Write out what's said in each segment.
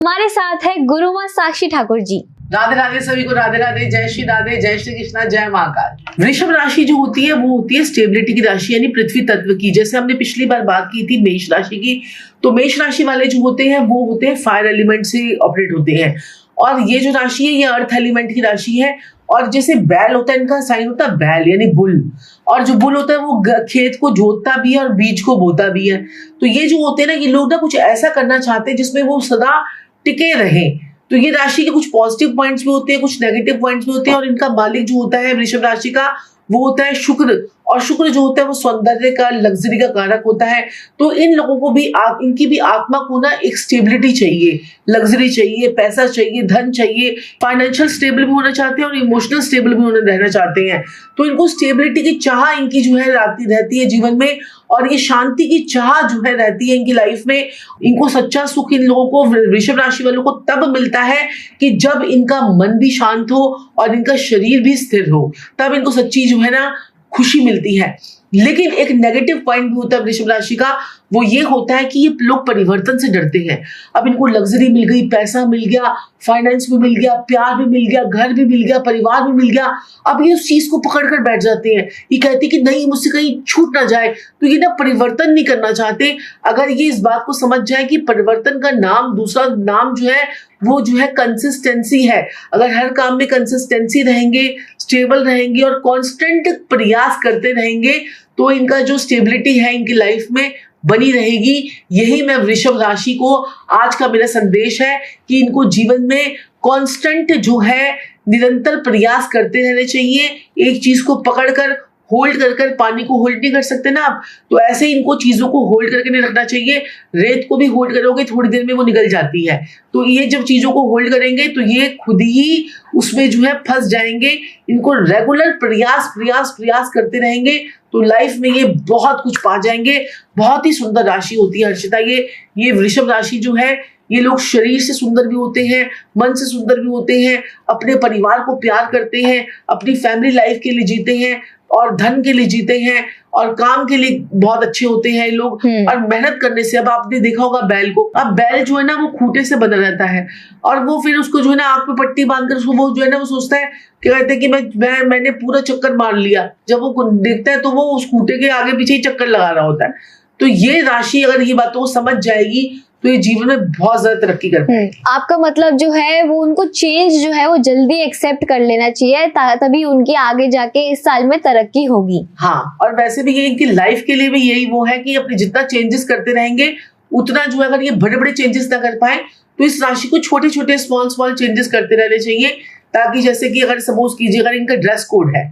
हमारे साथ है गुरुमा साक्षी ठाकुर जी। राधे राधे सभी को, राधे राधे, जय श्री कृष्णा, जय महाकाल। वृषभ राशि जो होती है वो होती है स्टेबिलिटी की राशि, यानी पृथ्वी तत्व की। जैसे हमने पिछली बार बात की थी मेष राशि की, तो मेष राशि वाले जो होते हैं वो होते हैं फायर एलिमेंट से ऑपरेट होते हैं, और ये जो राशि है ये अर्थ एलिमेंट की राशि है। और जैसे बैल होता है, इनका साइन होता है बैल यानी बुल, और जो बुल होता है वो खेत को जोतता भी है और बीज को बोता भी है। तो ये जो होते हैं ना, ये लोग ना कुछ ऐसा करना चाहते हैं जिसमें वो सदा टिके रहे। तो ये राशि के कुछ पॉजिटिव पॉइंट्स भी होते हैं, कुछ नेगेटिव पॉइंट्स भी होते हैं। और इनका मालिक जो होता है वृषभ राशि का वो होता है शुक्र, और शुक्र जो होता है वो सौंदर्य का, लग्जरी का कारक होता है। तो इन लोगों को भी इनकी भी आत्मा को ना एक स्टेबिलिटी चाहिए, लग्जरी चाहिए, पैसा चाहिए, धन चाहिए, फाइनेंशियल स्टेबल भी होना चाहते हैं और इमोशनल स्टेबल भी रहना चाहते हैं। तो इनको स्टेबिलिटी की चाह इनकी जो है रहती है जीवन में, और ये शांति की चाह जो है रहती है इनकी लाइफ में। इनको सच्चा सुख इन लोगों को, वृषभ राशि वालों को, तब मिलता है कि जब इनका मन भी शांत हो और इनका शरीर भी स्थिर हो, तब इनको सच्ची जो है ना खुशी मिलती है। लेकिन एक नेगेटिव पॉइंट भी होता है वृषभ राशि का, वो ये होता है कि ये लोग परिवर्तन से डरते हैं। अब इनको लग्जरी मिल गई, पैसा मिल गया, फाइनेंस भी मिल गया, प्यार भी मिल गया, घर भी मिल गया, परिवार भी मिल गया, अब ये उस चीज को पकड़ कर बैठ जाते हैं। ये कहते हैं कि नहीं, मुझसे कहीं छूट ना जाए। तो ये ना परिवर्तन नहीं करना चाहते। अगर ये इस बात को समझ जाए कि परिवर्तन का नाम, दूसरा नाम जो है वो जो है कंसिस्टेंसी है। अगर हर काम में कंसिस्टेंसी रहेंगे, स्टेबल रहेंगे और कांस्टेंट प्रयास करते रहेंगे, तो इनका जो स्टेबिलिटी है इनकी लाइफ में बनी रहेगी। यही मैं वृषभ राशि को आज का मेरा संदेश है कि इनको जीवन में कांस्टेंट जो है निरंतर प्रयास करते रहने चाहिए। एक चीज को पकड़कर होल्ड कर पानी को होल्ड नहीं कर सकते ना आप, तो ऐसे इनको चीजों को होल्ड करके नहीं रखना चाहिए। रेत को भी होल्ड करोगे थोड़ी देर में वो निकल जाती है। तो ये जब चीजों को होल्ड करेंगे तो ये खुद ही उसमें जो है फंस जाएंगे। इनको रेगुलर प्रयास करते रहेंगे तो लाइफ में ये बहुत कुछ पा जाएंगे। बहुत ही सुंदर राशि होती है हर्षिता ये वृषभ राशि जो है। ये लोग शरीर से सुंदर भी होते हैं, मन से सुंदर भी होते हैं, अपने परिवार को प्यार करते हैं, अपनी फैमिली लाइफ के लिए जीते हैं और धन के लिए जीते हैं और काम के लिए बहुत अच्छे होते हैं लोग। और मेहनत करने से, अब आपने देखा होगा बैल को, अब बैल जो है ना वो खूंटे से बंधा रहता है और वो फिर उसको जो है ना आंख पे पट्टी बांधकर उसको वो जो है ना वो सोचता है, क्या कहते हैं कि मैंने पूरा चक्कर मार लिया। जब वो देखता है तो वो उस खूंटे के आगे पीछे ही चक्कर लगा रहा होता है। तो ये राशि अगर ये बातों को समझ जाएगी तो ये जीवन में बहुत ज्यादा तरक्की करते हैं। आपका मतलब जो है वो उनको चेंज जो है वो जल्दी एक्सेप्ट कर लेना चाहिए, तभी उनकी आगे जाके इस साल में तरक्की होगी। हाँ, और वैसे भी ये इनकी लाइफ के लिए भी यही वो है कि अपने जितना चेंजेस करते रहेंगे उतना जो है, अगर ये बड़े बड़े चेंजेस ना कर पाए तो इस राशि को छोटे छोटे स्मॉल चेंजेस करते रहने चाहिए। ताकि जैसे कि अगर सपोज कीजिए अगर इनका ड्रेस कोड है,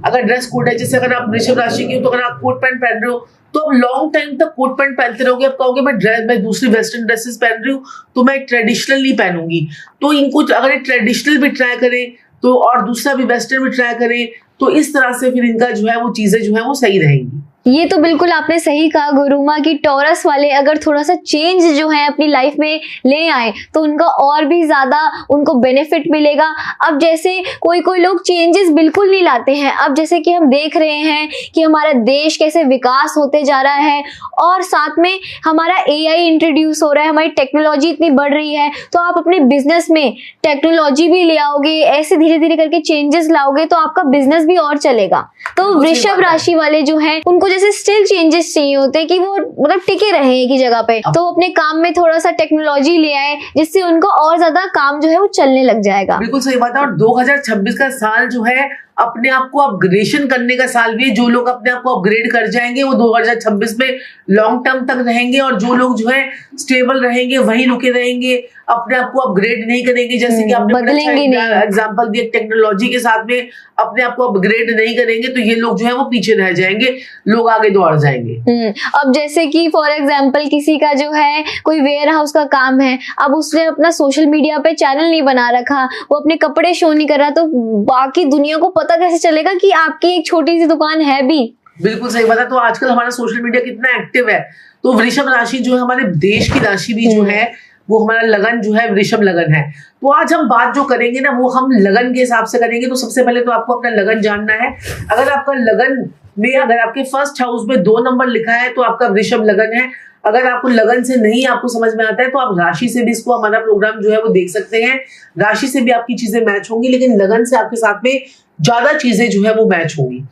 अगर ड्रेस कोड है, जैसे अगर आप वृषभ राशि की हो तो अगर आप कोट पैंट पहन रहे हो तो आप लॉन्ग टाइम तक कोट पैंट पहनते रहोगे। आप कहोगे मैं दूसरी वेस्टर्न ड्रेसेस पहन रही हूँ तो मैं ट्रेडिशनल नहीं पहनूंगी। तो इनको अगर ट्रेडिशनल भी ट्राई करें तो और दूसरा भी वेस्टर्न भी ट्राई करें तो इस तरह से फिर इनका जो है वो चीजें जो है वो सही रहेंगी। ये तो बिल्कुल आपने सही कहा गुरुमा की टॉरस वाले अगर थोड़ा सा चेंज जो है अपनी लाइफ में ले आए तो उनका और भी ज्यादा उनको बेनिफिट मिलेगा। अब जैसे कोई लोग चेंजेस बिल्कुल नहीं लाते हैं, अब जैसे कि हम देख रहे हैं कि हमारा देश कैसे विकास होते जा रहा है और साथ में हमारा AI इंट्रोड्यूस हो रहा है, हमारी टेक्नोलॉजी इतनी बढ़ रही है, तो आप अपने बिजनेस में टेक्नोलॉजी भी ले आओगे, ऐसे धीरे धीरे करके चेंजेस लाओगे तो आपका बिजनेस भी और चलेगा। तो वृषभ राशि वाले जो है उनको जैसे स्टिल चेंजेस चाहिए होते हैं कि वो मतलब टिके रहे एक ही जगह पे, तो अपने काम में थोड़ा सा टेक्नोलॉजी ले आए जिससे उनको और ज्यादा काम जो है वो चलने लग जाएगा। बिल्कुल सही बात है। और 2026 का साल जो है अपने आप को अपग्रेडेशन करने का साल भी है। जो लोग अपने आप को अपग्रेड कर जाएंगे वो 2026 में लॉन्ग टर्म तक रहेंगे, और जो लोग जो है स्टेबल रहेंगे वहीं रुके रहेंगे, अपने आप को अपग्रेड नहीं करेंगे। जैसे कि आपने एग्जांपल दिया, टेक्नोलॉजी के साथ में अपने आप को अपग्रेड नहीं करेंगे तो ये लोग जो है वो पीछे रह जाएंगे, लोग आगे दौड़ जाएंगे। अब जैसे कि फॉर एग्जांपल किसी का जो है कोई वेयर हाउस का काम है, अब उसने अपना सोशल मीडिया पे चैनल नहीं बना रखा, वो अपने कपड़े शो नहीं कर रहा, तो बाकी दुनिया को पता कैसे चलेगा कि आपकी एक छोटी सी दुकान है भी। बिल्कुल सही बात है। तो आजकल हमारा सोशल मीडिया कितना एक्टिव है। तो वृषभ राशि जो है हमारे देश की राशि भी जो है वो हमारा लगन जो है वृषभ लगन है। तो आज हम बात जो करेंगे ना वो हम लगन के हिसाब से करेंगे। तो सबसे पहले तो आपको अपना लगन जानना है। अगर आपका लगन में अगर आपके फर्स्ट हाउस में 2 नंबर लिखा है तो आपका वृषभ लगन है। अगर आपको लगन से नहीं आपको समझ में आता है तो आप राशि से भी इसको हमारा प्रोग्राम जो है वो देख सकते हैं। राशि से भी आपकी चीजें मैच होंगी, लेकिन लगन से आपके साथ में ज्यादा चीजें जो है वो मैच होंगी।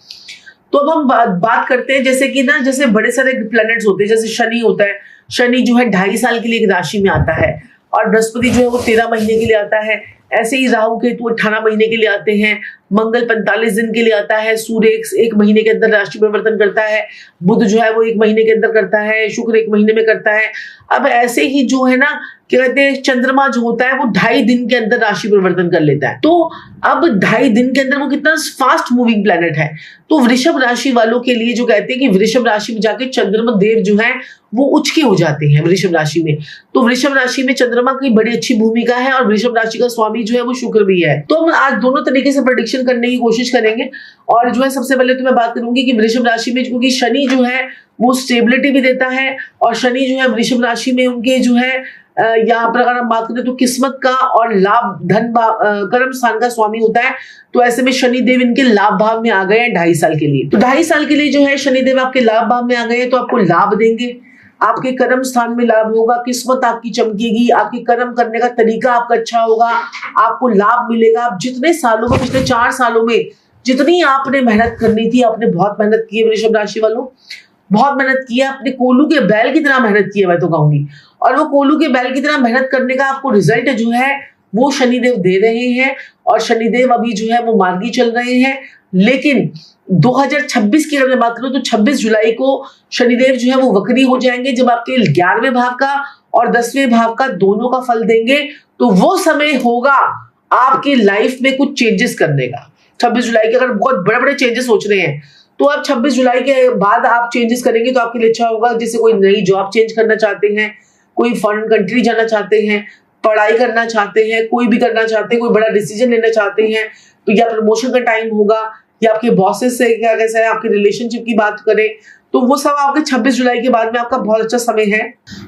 तो अब हम बात करते हैं जैसे कि ना, जैसे बड़े सारे प्लैनेट्स होते हैं, जैसे शनि होता है। शनि जो है 2.5 साल के लिए एक राशि में आता है, और बृहस्पति जो है वो 13 महीने के लिए आता है। ऐसे ही राहु केतु 18 महीने के लिए आते हैं। मंगल 45 दिन के लिए आता है। सूर्य 1 महीने के अंदर राशि परिवर्तन करता है। बुध जो है वो 1 महीने के अंदर करता है। शुक्र 1 महीने में करता है। अब ऐसे ही जो है ना, क्या कहते हैं, चंद्रमा जो होता है वो 2.5 दिन के अंदर राशि परिवर्तन कर लेता है। तो अब 2.5 दिन के अंदर वो कितना फास्ट मूविंग प्लेनेट है। तो वृषभ राशि वालों के लिए जो कहते हैं कि वृषभ राशि में जाके चंद्रमा देव जो है वो उचके हो जाते हैं वृषभ राशि में। तो वृषभ राशि में चंद्रमा की बड़ी अच्छी भूमिका है, और वृषभ राशि का स्वामी जो है वो शुक्र भी है। तो हम आज दोनों तरीके से प्रेडिक्शन करने की कोशिश करेंगे। और जो है सबसे पहले तो मैं बात करूंगी कि वृषभ राशि में, क्योंकि शनि जो है वो स्टेबिलिटी भी देता है, और शनि जो है वृषभ राशि में उनके जो है यहाँ पर अगर हम बात करें तो किस्मत का और लाभ धन कर्म स्थान का स्वामी होता है। तो ऐसे में शनिदेव इनके लाभ भाव में आ गए हैं 2.5 साल के लिए। तो 2.5 साल के लिए जो है शनिदेव आपके लाभ भाव में आ गए हैं, तो आपको लाभ देंगे, आपके कर्म स्थान में लाभ होगा, किस्मत आपकी चमकेगी, आपके कर्म करने का तरीका आपका अच्छा होगा, आपको लाभ मिलेगा। आप जितने सालों में, पिछले 4 सालों में जितनी आपने मेहनत करनी थी, आपने बहुत मेहनत की है वृषभ राशि वालों, बहुत मेहनत की है। अपने कोल्हू के बैल की तरह मेहनत की है मैं तो कहूंगी। और वो कोल्हू के बैल की तरह मेहनत करने का आपको रिजल्ट जो है वो शनिदेव दे रहे हैं। और शनिदेव अभी जो है वो मार्गी चल रहे हैं। लेकिन 2026 की अगर मैं बात करूं तो 26 जुलाई को शनिदेव जो है वो वक्री हो जाएंगे, जब आपके 11वें भाव का और 10वें भाव का दोनों का फल देंगे। तो वो समय होगा आपकी लाइफ में कुछ चेंजेस करने का। 26 जुलाई के अगर बहुत बड़े बड़े चेंजेस सोच रहे हैं तो आप 26 जुलाई के बाद आप चेंजेस करेंगे तो आपके लिए अच्छा होगा। जैसे कोई नई जॉब चेंज करना चाहते हैं, कोई फॉरेन कंट्री जाना चाहते हैं, पढ़ाई करना चाहते हैं, कोई भी करना चाहते हैं, कोई बड़ा डिसीजन लेना चाहते हैं, तो या प्रमोशन का टाइम होगा, या आपके बॉसेस से क्या कैसा है, आपके रिलेशनशिप की बात करें तो वो सब आपके 26 जुलाई के बाद में आपका बहुत अच्छा समय है।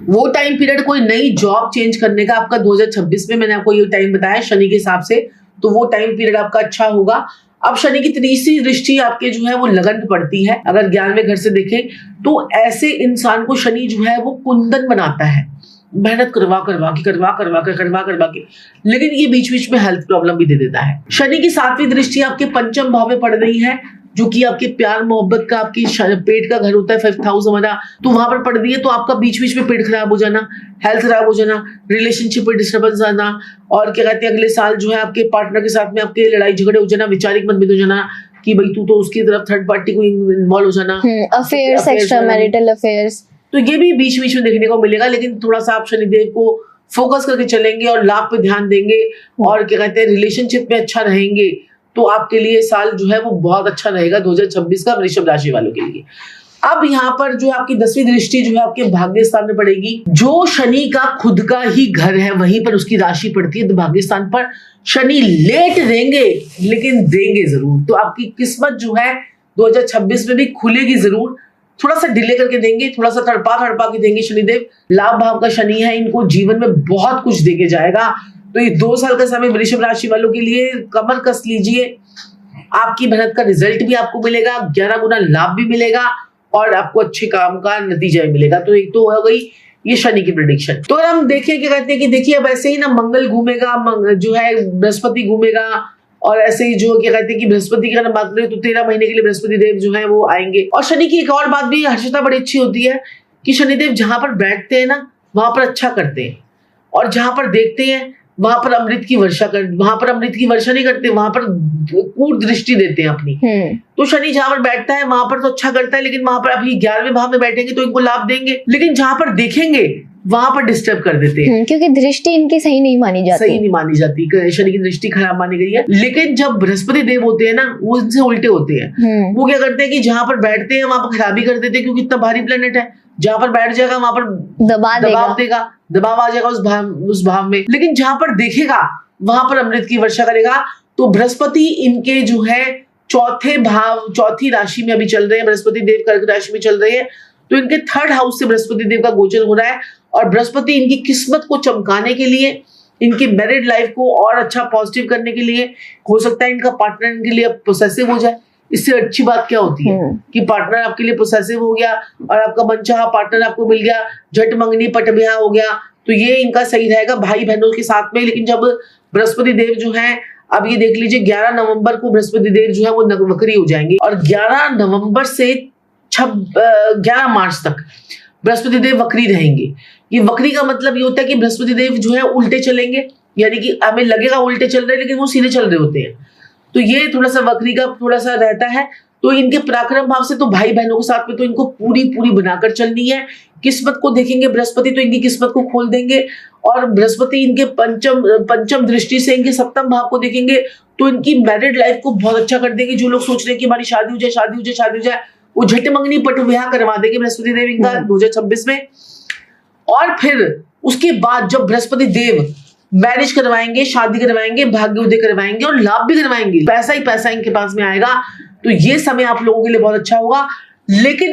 वो टाइम पीरियड कोई नई जॉब चेंज करने का आपका 2026 में, मैंने आपको ये टाइम बताया शनि के हिसाब से, तो वो टाइम पीरियड आपका अच्छा होगा। अब शनि की तीसरी दृष्टि आपके जो है वो लगन पे पड़ती है। अगर 11वें घर से देखें तो ऐसे इंसान को शनि जो है वो कुंदन बनाता है, मेहनत करवा के, लेकिन ये बीच बीच में हेल्थ प्रॉब्लम भी दे देता है। शनि की 7वीं दृष्टि आपके पंचम भाव में पड़ रही है, जो कि आपके प्यार मोहब्बत का, आपकी पेट का घर होता है 5th हाउस हमारा, तो वहां पर पड़ रही है। तो आपका बीच बीच में पेट खराब हो जाना, हेल्थ खराब हो जाना, रिलेशनशिप में डिस्टर्बेंस आना, और क्या कहते हैं अगले साल जो है आपके पार्टनर के साथ में आपके लड़ाई झगड़े हो जाना, वैचारिक मतभेद हो जाना कि भाई तू तो उसकी तरफ थर्ड पार्टी को इन्वॉल्व हो जाना, अफेयर्स, एक्स्ट्रा मैरिटल अफेयर्स, तो ये भी बीच बीच में देखने को मिलेगा। लेकिन थोड़ा सा आप शनिदेव को फोकस करके चलेंगे और लाभ पे ध्यान देंगे, और क्या कहते हैं रिलेशनशिप में अच्छा रहेंगे, तो आपके लिए साल जो है वो बहुत अच्छा रहेगा 2026 का वृषभ राशि वालों के लिए। अब यहाँ पर जो आपकी 10वीं दृष्टि जो है आपके भाग्य स्थान में पड़ेगी, जो शनि का खुद का ही घर है वहीं पर उसकी राशि पड़ती है। तो भाग्य स्थान पर शनि लेट देंगे लेकिन देंगे जरूर। तो आपकी किस्मत जो है 2026 में भी खुलेगी जरूर, थोड़ा सा डिले करके देंगे, थोड़ा सा तड़पा के देंगे शनिदेव। लाभ भाव का शनि है, इनको जीवन में बहुत कुछ देके जाएगा। तो ये 2 साल का समय वृषभ राशि वालों के लिए कमर कस लीजिए, आपकी मेहनत का रिजल्ट भी आपको मिलेगा, 11 गुना लाभ भी मिलेगा, और आपको अच्छे काम का नतीजा भी मिलेगा। तो एक तो हो गई ये शनि की प्रेडिक्शन। तो हम देखें क्या कहते हैं कि देखिए अब ऐसे ही ना मंगल घूमेगा, जो है बृहस्पति घूमेगा, और ऐसे ही जो क्या कहते हैं कि बृहस्पति की अगर बात करें तो 13 महीने के लिए बृहस्पति देव जो है वो आएंगे। और शनि की एक और बात भी हर्षता बड़ी अच्छी होती है कि शनिदेव जहां पर बैठते हैं ना वहां पर अच्छा करते हैं, और जहां पर देखते हैं वहां पर अमृत की वर्षा नहीं करते, वहां पर कूट दृष्टि देते हैं अपनी। तो शनि जहां पर बैठता है वहां पर तो अच्छा करता है, लेकिन वहां पर अभी 11वें भाव में बैठेंगे तो इनको लाभ देंगे, लेकिन जहां पर देखेंगे वहां पर डिस्टर्ब कर देते हैं, क्योंकि दृष्टि इनकी सही नहीं मानी जाती, शनि की दृष्टि खराब मानी गई है। लेकिन जब बृहस्पति देव होते हैं ना वो इनसे उल्टे होते हैं। वो क्या करते हैं कि जहां पर बैठते हैं वहां पर खराबी कर देते हैं, क्योंकि इतना भारी प्लेनेट है, जहां पर बैठ जाएगा वहां पर दबाव आ जाएगा उस भाव में। लेकिन जहां पर देखेगा वहां पर अमृत की वर्षा करेगा। तो बृहस्पति इनके जो है चौथी राशि में अभी चल रहे हैं, बृहस्पति देव कर्क राशि में चल रहे हैं, तो इनके 3rd हाउस से बृहस्पति देव का गोचर हो रहा है। और बृहस्पति इनकी किस्मत को चमकाने के लिए, इनकी मैरिड लाइफ को और अच्छा पॉजिटिव करने के लिए, हो सकता है इनका पार्टनर इनके लिए पोसेसिव हो जाए, इससे अच्छी बात क्या होती है कि पार्टनर आपके लिए पोसेसिव हो गया और आपका मनचाहा पार्टनर आपको मिल गया, झट मंगनी पट ब्याह हो गया, तो ये इनका सही रहेगा भाई बहनों के साथ में। लेकिन जब बृहस्पति देव जो है, अब ये देख लीजिए 11 नवंबर को बृहस्पति देव जो है वो वक्री हो जाएंगे और 11 नवंबर से 11 मार्च तक बृहस्पति देव वक्री रहेंगे। ये वक्री का मतलब ये होता है कि बृहस्पति देव जो है उल्टे चलेंगे, यानी कि हमें लगेगा उल्टे चल रहे हैं लेकिन वो सीधे चल रहे होते हैं। तो ये थोड़ा सा वक्री का थोड़ा सा रहता है। तो इनके पराक्रम भाव से तो भाई बहनों के साथ में तो इनको पूरी बनाकर चलनी है। किस्मत को देखेंगे बृहस्पति तो इनकी किस्मत को खोल देंगे, और बृहस्पति इनके पंचम दृष्टि से इनके सप्तम भाव को देखेंगे तो इनकी मैरिड लाइफ को बहुत अच्छा कर देंगे। जो लोग सोच रहे हैं कि हमारी शादी हो जाए, वो झट मंगनी पट ब्याह करवा देंगे बृहस्पति देव इनका 2026 में। और फिर उसके बाद जब बृहस्पति देव मैरिज करवाएंगे, शादी करवाएंगे, भाग्योदय करवाएंगे और लाभ भी करवाएंगे, पैसा ही पैसा इनके पास में आएगा। तो ये समय आप लोगों के लिए बहुत अच्छा होगा। लेकिन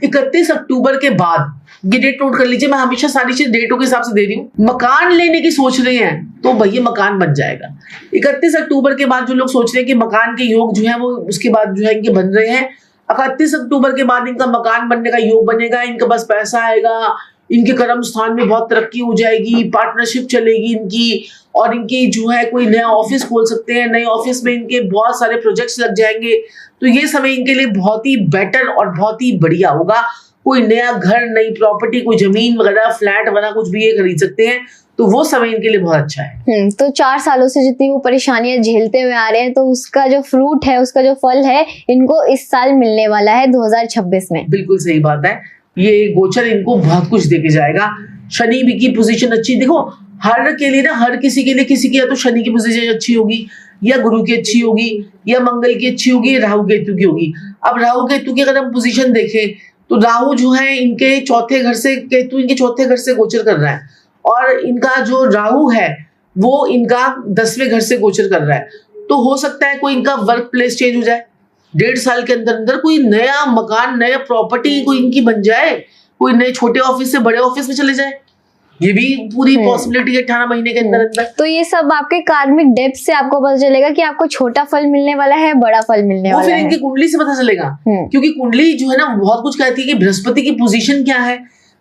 31 अक्टूबर के बाद, ये डेट नोट कर लीजिए, मैं हमेशा सारी चीज डेटों के हिसाब से दे रही हूँ। मकान लेने की सोच रहे हैं तो भैया मकान बन जाएगा। 31 अक्टूबर के बाद जो लोग सोच रहे हैं कि मकान के योग जो है वो उसके बाद जो है इनके बन रहे हैं, 31 अक्टूबर के बाद इनका मकान बनने का योग बनेगा, इनके पास पैसा आएगा, इनके कर्म स्थान में बहुत तरक्की हो जाएगी, पार्टनरशिप चलेगी इनकी, और इनकी जो है कोई नया ऑफिस खोल सकते हैं, नए ऑफिस में इनके बहुत सारे प्रोजेक्ट्स लग जाएंगे। तो ये समय इनके लिए बहुत ही बेटर और बहुत ही बढ़िया होगा। कोई नया घर, नई प्रॉपर्टी, कोई जमीन वगैरह, फ्लैट वगैरह कुछ भी ये खरीद सकते हैं, तो वो समय इनके लिए बहुत अच्छा है। तो 4 सालों से जितनी वो परेशानियां झेलते हुए आ रहे हैं, तो उसका जो फ्रूट है, उसका जो फल है, इनको इस साल मिलने वाला है 2026 में। बिल्कुल सही बात है। ये गोचर इनको बहुत कुछ देके जाएगा। शनि भी की पोजीशन अच्छी, देखो हर के लिए ना, हर किसी के लिए, किसी की या तो शनि की पोजीशन अच्छी होगी, या गुरु की अच्छी होगी, या मंगल की अच्छी होगी, या राहु केतु की होगी। अब राहु केतु की अगर हम पोजीशन देखें तो राहु जो है इनके चौथे घर से, केतु इनके चौथे घर से गोचर कर रहा है, और इनका जो राहु है वो इनका 10वें घर से गोचर कर रहा है। तो हो सकता है कोई इनका वर्क प्लेस चेंज हो जाए, 1.5 साल के अंदर अंदर कोई नया मकान, नया प्रॉपर्टी कोई इनकी बन जाए, कोई नए छोटे ऑफिस से बड़े ऑफिस में चले जाए, ये भी पूरी पॉसिबिलिटी है 18 महीने के अंदर अंदर। तो ये सब आपके कार्मिक डेप्थ से आपको पता चलेगा कि आपको छोटा फल मिलने वाला है, बड़ा फल मिलने वाला है। वो फिर इनकी कुंडली से पता चलेगा, क्योंकि कुंडली जो है ना बहुत कुछ कहती है कि बृहस्पति की पोजीशन क्या है।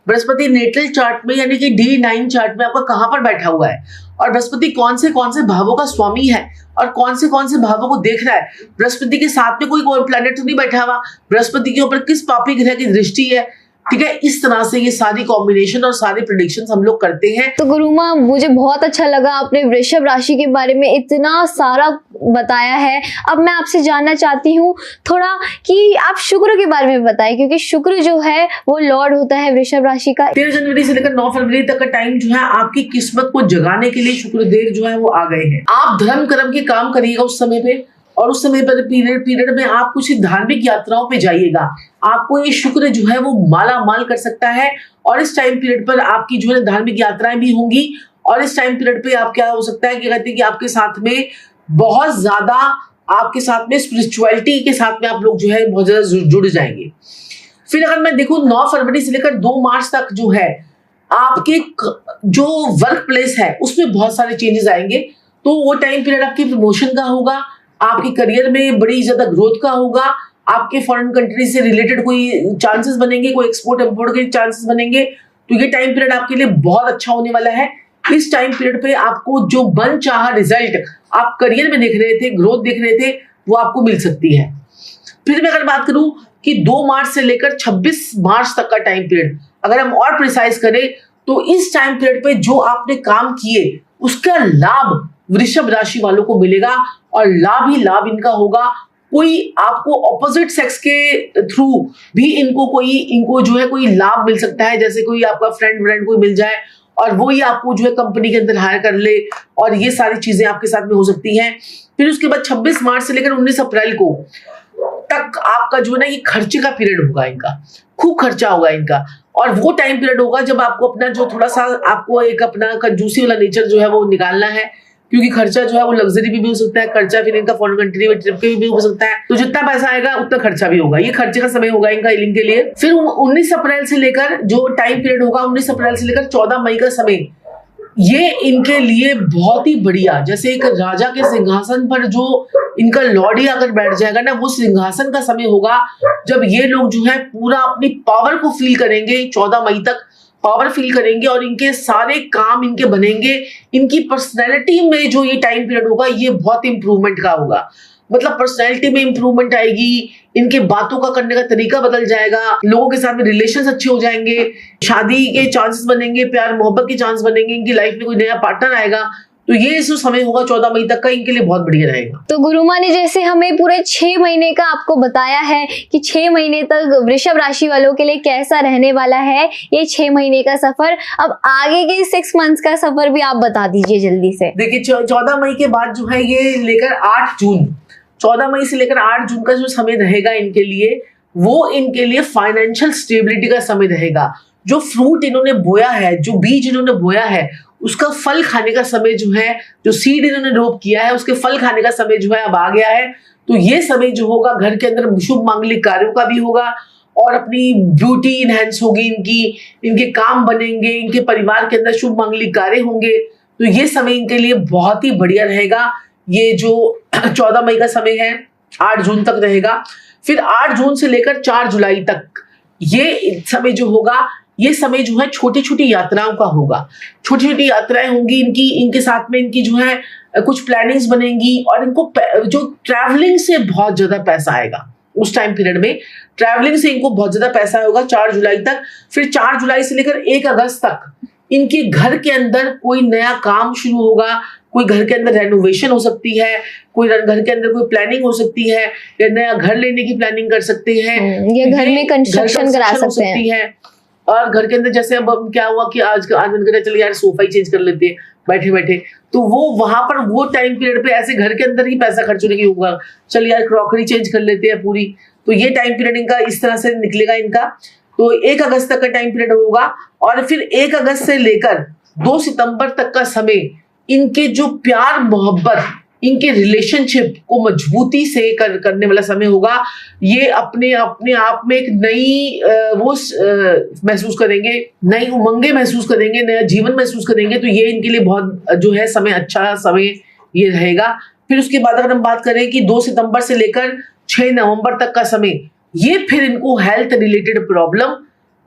बृहस्पति नेटल चार्ट में यानी कि D9 चार्ट में आपका कहाँ पर बैठा हुआ है, और बृहस्पति कौन से भावों का स्वामी है, और कौन से भावों को देख रहा है। बृहस्पति के साथ में कोई प्लैनेट तो नहीं बैठा हुआ, बृहस्पति के ऊपर किस पापी ग्रह की दृष्टि है, ठीक है। इस तरह से ये सारी कॉम्बिनेशन और सारे प्रेडिक्शंस हम लोग करते हैं। तो गुरुमा, मुझे बहुत अच्छा लगा, आपने वृषभ राशि के बारे में इतना सारा बताया है। अब मैं आपसे जानना चाहती हूँ थोड़ा कि आप शुक्र के बारे में बताएं, क्योंकि शुक्र जो है वो लॉर्ड होता है वृषभ राशि का। 13 जनवरी से लेकर 9 फरवरी तक का टाइम जो है आपकी किस्मत को जगाने के लिए शुक्रदेव जो है वो आ गए हैं। आप धर्म कर्म के काम करिएगा उस समय पे, और उस समय पर पीरियड में आप कुछ धार्मिक यात्राओं पे जाइएगा। आपको ये शुक्र जो है वो माला माल कर सकता है, और इस टाइम पीरियड पर आपकी जो है धार्मिक यात्राएं भी होंगी। और इस टाइम पीरियड पे आप क्या हो सकता है कि कहते हैं कि आपके साथ में बहुत ज्यादा, आपके साथ में स्पिरिचुअलिटी के साथ में आप लोग जो है बहुत ज्यादा जुड़ जाएंगे। फिर अगर मैं देखूं 9 फरवरी से लेकर 2 मार्च तक जो है आपके जो वर्क प्लेस है उसमें बहुत सारे चेंजेस आएंगे। तो वो टाइम पीरियड आपकी प्रमोशन का होगा, आपके करियर में बड़ी ज्यादा ग्रोथ का होगा, आपके फॉरेन कंट्री से रिलेटेड कोई चांसेस बनेंगे, कोई एक्सपोर्ट इंपोर्ट के चांसेस बनेंगे। तो ये टाइम पीरियड आपके लिए बहुत अच्छा होने वाला है। इस टाइम पीरियड पे आपको जो मन चाहा रिजल्ट आप करियर में देख रहे थे, ग्रोथ देख रहे थे, वो आपको मिल सकती है। फिर मैं अगर बात करूं कि 2 मार्च से लेकर 26 मार्च तक का टाइम पीरियड अगर हम और प्रिसाइज करें, तो इस टाइम पीरियड पे जो आपने काम किए उसका लाभ वृषभ राशि वालों को मिलेगा, और लाभ ही लाभ इनका होगा। कोई आपको ऑपोजिट सेक्स के थ्रू भी इनको जो है कोई लाभ मिल सकता है, जैसे कोई आपका फ्रेंड कोई मिल जाए और वो ही आपको जो है कंपनी के अंदर हायर कर ले, और ये सारी चीजें आपके साथ में हो सकती हैं। फिर उसके बाद 26 मार्च से लेकर 19 अप्रैल को तक आपका जो है ना ये खर्चे का पीरियड होगा, इनका खूब खर्चा होगा इनका। और वो टाइम पीरियड होगा जब आपको अपना जो थोड़ा सा आपको एक अपना कंजूसी वाला नेचर जो है वो निकालना है, क्योंकि खर्चा जो है वो लग्जरी भी हो सकता है, खर्चा फिर इनका फॉरेन कंट्री में ट्रिप पे भी हो सकता है। तो जितना पैसा आएगा उतना खर्चा भी होगा, ये खर्चे का समय होगा इनका हीलिंग के लिए। फिर 19 अप्रैल से लेकर जो टाइम पीरियड होगा, 19 अप्रैल से लेकर 14 मई का समय, ये इनके लिए बहुत ही बढ़िया, जैसे एक राजा के सिंहासन पर जो इनका लॉर्डी अगर बैठ जाएगा ना, वो सिंहासन का समय होगा जब ये लोग जो है पूरा अपनी पावर को फील करेंगे। 14 मई तक पावर फील करेंगे और इनके सारे काम इनके बनेंगे। इनकी पर्सनैलिटी में जो ये टाइम पीरियड होगा ये बहुत इंप्रूवमेंट का होगा, मतलब पर्सनैलिटी में इंप्रूवमेंट आएगी, इनके बातों का करने का तरीका बदल जाएगा, लोगों के साथ में रिलेशंस अच्छे हो जाएंगे, शादी के चांसेस बनेंगे, प्यार मोहब्बत के चांस बनेंगे, इनकी लाइफ में कोई नया पार्टनर आएगा। तो ये जो समय होगा 14 मई तक का, इनके लिए बहुत बढ़िया रहेगा। तो गुरुमा ने जैसे हमें पूरे 6 महीने का आपको बताया है कि 6 महीने तक वृषभ राशि वालों के लिए कैसा रहने वाला है ये 6 महीने का सफर। अब आगे के 6 मंथ्स का सफर भी आप बता दीजिए जल्दी से। देखिए 14 मई के बाद जो है ये लेकर 8 जून, 14 मई से लेकर 8 जून का जो समय रहेगा इनके लिए, वो इनके लिए फाइनेंशियल स्टेबिलिटी का समय रहेगा। जो फ्रूट इन्होंने बोया है, जो बीज इन्होंने बोया है, उसका फल खाने का समय जो है, जो सीड इन्होंने रोप किया है उसके फल खाने का समय जो है अब आ गया है। तो ये समय जो होगा घर के अंदर शुभ मांगलिक कार्यों का भी होगा और अपनी ब्यूटी इनहेंस होगी इनकी, इनके काम बनेंगे, इनके परिवार के अंदर शुभ मांगलिक कार्य होंगे। तो ये समय इनके लिए बहुत ही बढ़िया रहेगा। ये जो 14 मई का समय है 8 जून तक रहेगा, फिर 8 जून से लेकर 4 जुलाई तक ये समय जो होगा, ये समय जो है छोटी छोटी यात्राओं का होगा। छोटी छोटी यात्राएं होंगी इनकी, इनके साथ में इनकी जो है कुछ प्लानिंग्स बनेंगी और इनको जो ट्रैवलिंग से बहुत ज्यादा पैसा आएगा। उस टाइम पीरियड में ट्रैवलिंग से इनको बहुत ज्यादा पैसा होगा 4 जुलाई तक। फिर 4 जुलाई से लेकर 1 अगस्त तक इनके घर के अंदर कोई नया काम शुरू होगा, कोई घर के अंदर रेनोवेशन हो सकती है, कोई घर के अंदर कोई प्लानिंग हो सकती है, या नया घर लेने की प्लानिंग कर सकते हैं, या घर में कंस्ट्रक्शन करा सकते हैं। और घर के अंदर जैसे अब क्या हुआ कि आज मन करे चलिए यार सोफा ही चेंज कर लेते हैं बैठे बैठे, तो वो वहां पर वो टाइम पीरियड पे ऐसे घर के अंदर ही पैसा खर्च होने की होगा, चलिए यार क्रॉकरी चेंज कर लेते हैं पूरी। तो ये टाइम पीरियड इनका इस तरह से निकलेगा इनका। तो 1 अगस्त तक का टाइम पीरियड होगा और फिर 1 अगस्त से लेकर 2 सितंबर तक का समय इनके जो प्यार मोहब्बत, इनके रिलेशनशिप को मजबूती से करने वाला समय होगा। ये अपने आप में एक नई वो महसूस करेंगे, नई उमंगे महसूस करेंगे, नया जीवन महसूस करेंगे। तो ये इनके लिए बहुत जो है समय, अच्छा समय ये रहेगा। फिर उसके बाद अगर हम बात करें कि 2 सितंबर से लेकर 6 नवंबर तक का समय, ये फिर इनको हेल्थ रिलेटेड प्रॉब्लम,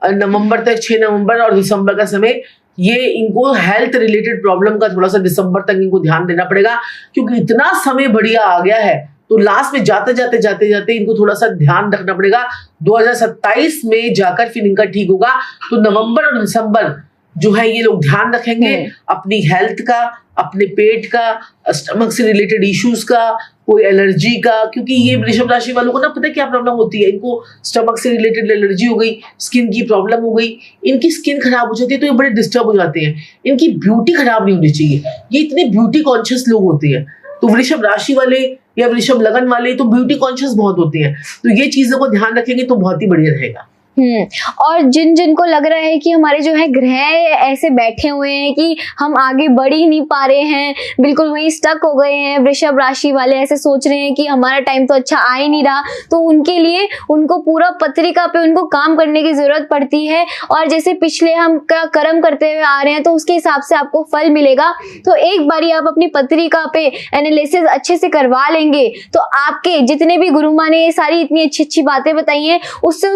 नवंबर तक 6 नवंबर और दिसंबर का समय, ये इनको हेल्थ रिलेटेड प्रॉब्लम का थोड़ा सा दिसंबर तक इनको ध्यान देना पड़ेगा, क्योंकि इतना समय बढ़िया आ गया है। तो लास्ट में जाते जाते इनको थोड़ा सा ध्यान रखना पड़ेगा। 2027 में जाकर फिर इनका ठीक होगा। तो नवंबर और दिसंबर जो है ये लोग ध्यान रखेंगे अपनी हेल्थ का, अपने पेट का, स्टमक से रिलेटेड इश्यूज का, कोई एलर्जी का, क्योंकि ये वृषभ राशि वालों को ना पता है क्या प्रॉब्लम होती है, इनको स्टमक से रिलेटेड एलर्जी हो गई, स्किन की प्रॉब्लम हो गई, इनकी स्किन खराब हो जाती है तो ये बड़े डिस्टर्ब हो जाते हैं। इनकी ब्यूटी खराब नहीं होनी चाहिए, ये इतने ब्यूटी कॉन्शियस लोग होते हैं। तो वृषभ राशि वाले या वृषभ लगन वाले तो ब्यूटी कॉन्शियस बहुत होते हैं। तो ये चीजों को ध्यान रखेंगे तो बहुत ही बढ़िया रहेगा। और जिनको लग रहा है कि हमारे जो है ग्रह ऐसे बैठे हुए हैं कि हम आगे बढ़ ही नहीं पा रहे हैं, बिल्कुल वहीं स्टक हो गए हैं, वृषभ राशि वाले ऐसे सोच रहे हैं कि हमारा टाइम तो अच्छा आ ही नहीं रहा, तो उनके लिए उनको पूरा पत्रिका पे उनको काम करने की जरूरत पड़ती है। और जैसे पिछले हम का कर्म करते हुए आ रहे हैं तो उसके हिसाब से आपको फल मिलेगा। तो एक बारी आप अपनी पत्रिका पे एनालिसिस अच्छे से करवा लेंगे तो आपके जितने भी गुरु माँ ने ये सारी इतनी अच्छी अच्छी बातें बताई हैं उससे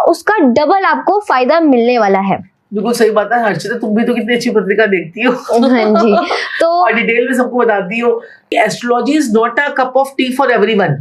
उसका डबल आपको फायदा मिलने वाला है। बिल्कुल सही बात है हर्षिता, तुम भी तो कितनी अच्छी पत्रिका देखती हो। हाँ जी, तो और डिटेल में सबको बताती हो। Astrology is not a cup of T for everyone.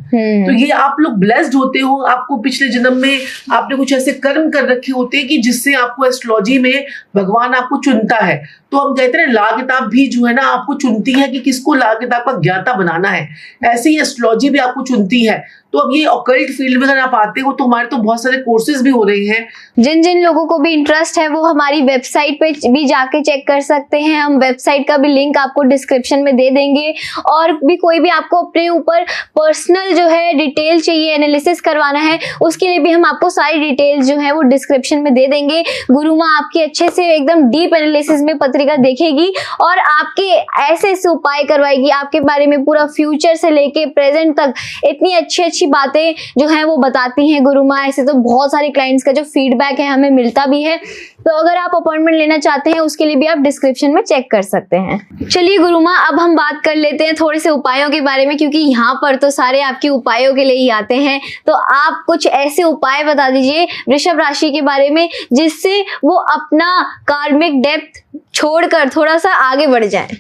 तो ये आप लोग ब्लेस्ड होते हो, आपको पिछले जन्म में आपने कुछ ऐसे कर्म कर रखे होते हैं कि जिससे आपको एस्ट्रोलॉजी में भगवान आपको चुनता है। तो हम कहते हैं ला किताब भी जो है ना आपको चुनती है कि किसको ला किताब का ज्ञाता बनाना है, ऐसे ही एस्ट्रोलॉजी भी आपको चुनती है। तो अब ये ऑकल्ट फील्ड में अगर आप आते हो तो हमारे तो बहुत सारे कोर्सेज भी हो रहे हैं। जिन लोगों को भी इंटरेस्ट है वो हमारी वेबसाइट पे भी जाके चेक कर सकते हैं। हम वेबसाइट का भी लिंक आपको डिस्क्रिप्शन में दे देंगे। और भी कोई भी आपको अपने ऊपर पर्सनल जो है डिटेल चाहिए, एनालिसिस करवाना है, उसके लिए भी हम आपको सारी डिटेल्स जो है वो डिस्क्रिप्शन में दे देंगे। गुरु माँ आपकी अच्छे से एकदम डीप एनालिसिस में पत्रिका देखेगी और आपके ऐसे ऐसे उपाय करवाएगी, आपके बारे में पूरा फ्यूचर से लेके प्रेजेंट तक इतनी अच्छी बातें जो है वो बताती हैं गुरु माँ। ऐसे तो बहुत सारे क्लाइंट्स का जो फीडबैक है हमें मिलता भी है। तो अगर आप अपॉइंटमेंट लेना चाहते हैं उसके लिए भी आप डिस्क्रिप्शन में चेक कर सकते हैं। चलिए गुरु माँ, अब हम बात कर लेते हैं थोड़े से उपायों के बारे में, क्योंकि यहाँ पर तो सारे आपके उपायों के लिए ही आते हैं। तो आप कुछ ऐसे उपाय बता दीजिए वृषभ राशि के बारे में जिससे वो अपना कार्मिक डेप्थ छोड़कर थोड़ा सा आगे बढ़ जाए।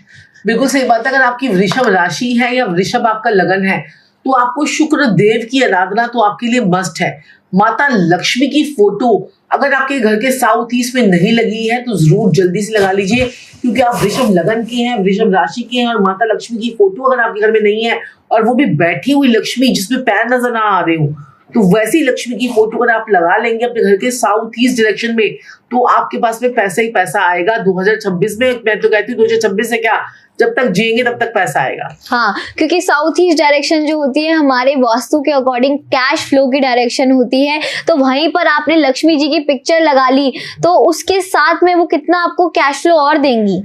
बिल्कुल सही बात है। अगर आपकी वृषभ राशि है या वृषभ आपका लगन है तो आपको शुक्र देव की आराधना तो आपके लिए मस्ट है। माता लक्ष्मी की फोटो अगर आपके घर के साउथ ईस्ट में नहीं लगी है तो जरूर जल्दी से लगा लीजिए, क्योंकि आप वृषभ लगन के हैं, वृषभ राशि के हैं और माता लक्ष्मी की फोटो अगर आपके घर में नहीं है और वो भी बैठी हुई लक्ष्मी जिसमें पैर नजर ना आ रहे हो, तो वैसी लक्ष्मी की फोटो अगर आप लगा लेंगे अपने घर के साउथ ईस्ट डायरेक्शन में तो आपके पास में पैसा ही पैसा आएगा 2026 में। मैं तो कहती हूँ 2026 से क्या, जब तक जिएंगे तब तक पैसा आएगा। हाँ, क्योंकि साउथ ईस्ट डायरेक्शन जो होती है हमारे वास्तु के अकॉर्डिंग कैश फ्लो की डायरेक्शन होती है, तो वहीं पर आपने लक्ष्मी जी की पिक्चर लगा ली तो उसके साथ में वो कितना आपको कैश फ्लो और देंगी।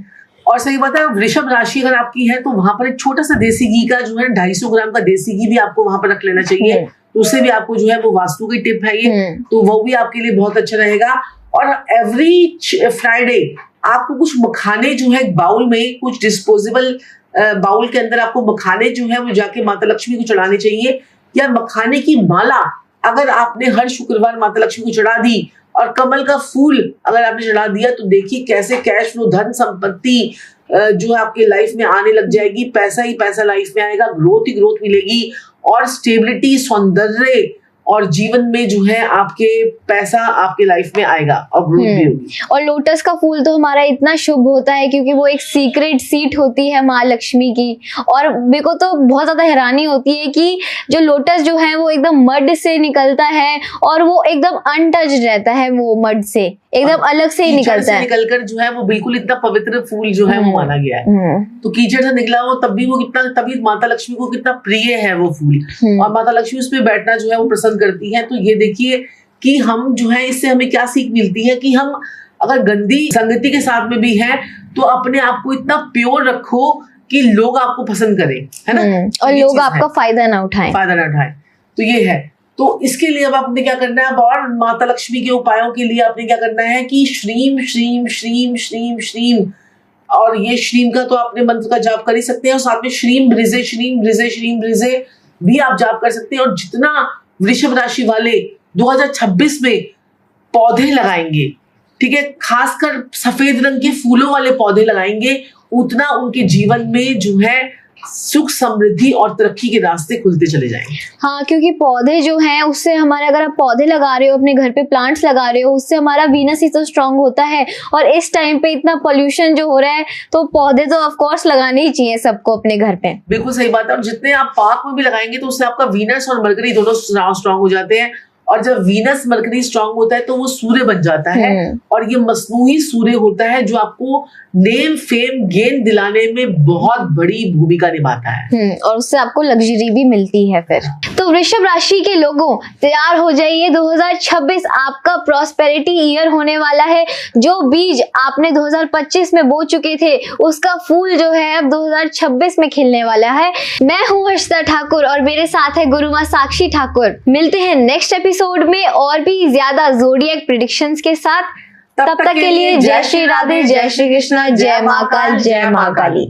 और सही बात है, वृषभ राशि अगर आपकी है तो वहां पर एक छोटा सा देसी घी का जो है 250 ग्राम का देसी घी भी आपको वहां पर रख लेना चाहिए, तो उससे भी आपको जो है वो वास्तु की टिप है ये, तो वो भी आपके लिए बहुत अच्छा रहेगा। और एवरी फ्राइडे आपको कुछ मखाने जो है बाउल में, कुछ डिस्पोजेबल बाउल के अंदर आपको मखाने जो है वो जाके माता लक्ष्मी को चढ़ाने चाहिए, या मखाने की माला अगर आपने हर शुक्रवार माता लक्ष्मी को चढ़ा दी और कमल का फूल अगर आपने चढ़ा दिया तो देखिए कैसे कैश फ्लो, धन संपत्ति जो है आपके लाइफ में आने लग जाएगी। पैसा ही पैसा लाइफ में आएगा, ग्रोथ ही ग्रोथ मिलेगी और स्टेबिलिटी, सौंदर्य और जीवन में जो है आपके पैसा आपके लाइफ में आएगा और ग्रोथ भी होगी। और लोटस का फूल तो हमारा इतना शुभ होता है क्योंकि वो एक सीक्रेट सीट होती है माँ लक्ष्मी की, और मेरे को तो बहुत ज्यादा हैरानी होती है कि जो लोटस जो है वो एकदम मड से निकलता है और वो एकदम अनटच्ड रहता है, वो मड से एकदम अलग से ही निकलता है, निकलकर जो है वो बिल्कुल इतना पवित्र फूल जो है वो माना गया है। तो कीचड़ से निकला हो तब भी वो कितना, तभी माता लक्ष्मी को कितना प्रिय है वो फूल, और माता लक्ष्मी उस पर बैठना जो है वो पसंद करती है। तो ये देखिए कि हम जो है इससे हमें क्या सीख मिलती है कि हम अगर गंदी संगति के साथ में भी हैं तो अपने आप को इतना प्योर रखो कि लोग आपको पसंद करें, है ना, और लोग आपका फायदा ना उठाएं। तो ये है। तो इसके लिए अब आपने क्या करना है, अब और माता लक्ष्मी के उपायों के लिए आपने क्या करना है कि श्रीम श्रीम श्रीम श्रीम श्रीम, और ये श्रीम का तो आपने मंत्र का जाप कर ही सकते हैं, और साथ में श्रीम ब्रिजे श्रीम ब्रिजे श्रीम ब्रिजे भी आप जाप कर सकते हैं। और जितना वृषभ राशि वाले 2026 में पौधे लगाएंगे, ठीक है, खासकर सफेद रंग के फूलों वाले पौधे लगाएंगे, उतना उनके जीवन में जो है सुख समृद्धि और तरक्की के रास्ते खुलते चले जाएंगे। हाँ, क्योंकि पौधे जो हैं उससे हमारे, अगर आप पौधे लगा रहे हो अपने घर पे, प्लांट्स लगा रहे हो, उससे हमारा वीनस ही तो स्ट्रांग होता है। और इस टाइम पे इतना पोल्यूशन जो हो रहा है तो पौधे तो ऑफ कोर्स लगाने ही चाहिए सबको अपने घर पे। बिल्कुल सही बात है। और जितने आप पार्क में भी लगाएंगे तो उससे आपका वीनस और मरकरी दोनों स्ट्रांग हो जाते हैं, और जब वीनस मरकरी स्ट्रांग होता है तो वो सूर्य बन जाता है, और ये मसनूही सूर्य होता है जो आपको नेम फेम गेन दिलाने में बहुत बड़ी भूमिका निभाता है, और उससे आपको लग्जरी भी मिलती है फिर। तो वृषभ राशि के लोगों तैयार हो जाइए, 2026 आपका प्रॉस्पेरिटी ईयर होने वाला है। जो बीज आपने 2025 में बो चुके थे उसका फूल जो है अब 2026 में खिलने वाला है। मैं हूँ हर्षिता ठाकुर और मेरे साथ है गुरु माँ साक्षी ठाकुर। मिलते हैं नेक्स्ट एपिसोड में और भी ज्यादा ज़ोडिएक प्रेडिक्शंस के साथ। तब तक के लिए जय श्री राधे, जय श्री कृष्णा, जय महाकाल, जय महाकाली।